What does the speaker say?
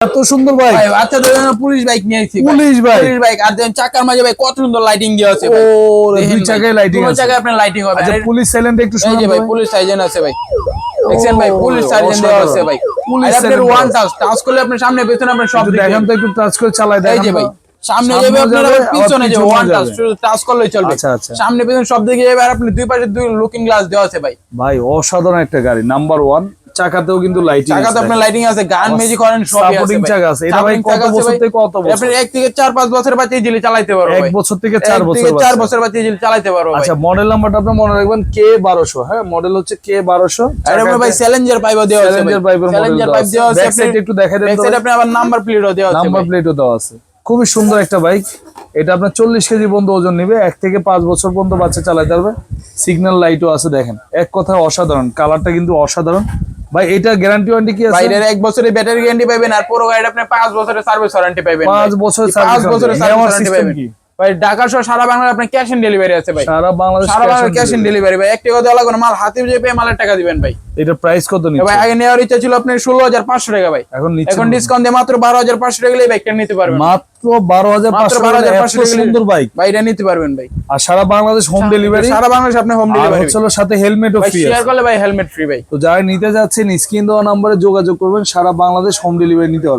এত সুন্দর বাইক ভাই বাচ্চাদের জন্য পুলিশ বাইক নিয়েছি পুলিশ বাইক আর দেন চাকার মাঝে ভাই কত সুন্দর লাইটিং দেওয়া আছে ভাই দুই চাকায় লাইটিং দুই আছে জায়গায় আপনার লাইটিং হবে আচ্ছা পুলিশ সাইলেন্ট একটু এই শোনান যে ভাই ভাই পুলিশ সাইজেন আছে ভাই দেখছেন ভাই পুলিশ সাইজেন দেওয়া আছে ভাই পুলিশ আর আপনার silent ওয়ান দেওয়া টাচ করলে আপনার সামনে পেছনে আপনার সব একটু দেখান তো একটু টাচ করে চালায় এই দেখান যে ভাই তো। সামনে সামনেও যাবে আপনার যাবে, পিছনে আবার যাবে ওয়ান পিছনেও টাচ যাবে। শুধু টাচ করলেই চলবে আচ্ছা, আচ্ছা। সামনে পেছনে সব দিকে যাবে আর আপনি দুই পাশে দুই লুকিং গ্লাস দেওয়া আছে ভাই ভাই অসাধারণ একটা গাড়ি নাম্বার 1 চাকাতেও কিন্তু লাইটিং আছে চাকাতে আপনার লাইটিং আছে গান মিউজিক করেন সবই আছে সাপোর্টিং ভাই। চাকা আছে এটা ভাই Supporting কত চাকা আছে বছর ভাই। থেকে কত বছর আপনি 1 থেকে 4-5 বছর বাচ্চা ইজিলি চালাতে পারবে ভাই 1 বছর থেকে 4 বছর 4 বাচ্চা। বছর বাচ্চা ইজিলি চালাতে পারবে ভাই আচ্ছা মডেল নাম্বারটা আপনি মনে রাখবেন K1200 হ্যাঁ মডেল হচ্ছে K1200 আর আপনার ভাই চ্যালেঞ্জার পাইপ দেওয়া আছে চ্যালেঞ্জার পাইপের মডেল চ্যালেঞ্জার পাইপ দেওয়া আছে ব্যাক সাইড একটু দেখাই দেন ব্যাক তো সাইড আপনি আবার নাম্বার প্লেটও দেওয়া আছে নাম্বার ভাই। প্লেটও দেওয়া আছে খুবই সুন্দর একটা বাইক এটা আপনার 40 কেজি পর্যন্ত ওজন নেবে 1 থেকে 5 বছর পর্যন্ত বাচ্চা চালাতে পারবে সিগন্যাল লাইটও আছে দেখেন এক কথায় অসাধারণ কালারটা কিন্তু অসাধারণ ভাই এটা গ্যারান্টি ওয়ারেন্টি কি আছে বাইরের 1 বছরের ব্যাটারি গ্যারান্টি পাবেন আর পুরো গাড়িটা আপনি 5 বছরের সার্ভিস ওয়ারেন্টি পাবেন 5 বছরের 5 বছরের সার্ভিস নেওয়ার ওয়ারেন্টি সিস্টেম পাবেন কি ভাই ঢাকা সহ সারা বাংলায় আপনি ক্যাশ অন ডেলিভারি আছে ভাই সারা বাংলাদেশ সারা বাংলায় ক্যাশ অন ডেলিভারি ভাই 1 টাকা দেওয়া লাগবে না মাল হাতে যে পেয়ে মালের টাকা দিবেন ভাই এটা প্রাইস কত ভাই নিচ্ছে আগে নেওয়ার ইচ্ছা ছিল আপনার 16500 টাকা ভাই এখন নিচ্ছে এখন ডিসকাউন্ট দিয়ে মাত্র 12500 টাকা এই বাইকটা নিতে পারবেন মাত্র 12500 টাকা এত সুন্দর বাইক ভাই এটা নিতে পারবেন ভাই আর সারা বাংলাদেশ হোম ডেলিভারি সারা বাংলাদেশ আপনি হোম আর ডেলিভারি হচ্ছে হলো সাথে হেলমেটও ভাই ফ্রি শেয়ার আছে করলে ভাই হেলমেট ফ্রি ভাই তো যারা নিতে যাচ্ছেন স্ক্রিন দেওয়া নম্বরে যোগাযোগ করবেন সারা বাংলাদেশ হোম ডেলিভারি নিতে পারবেন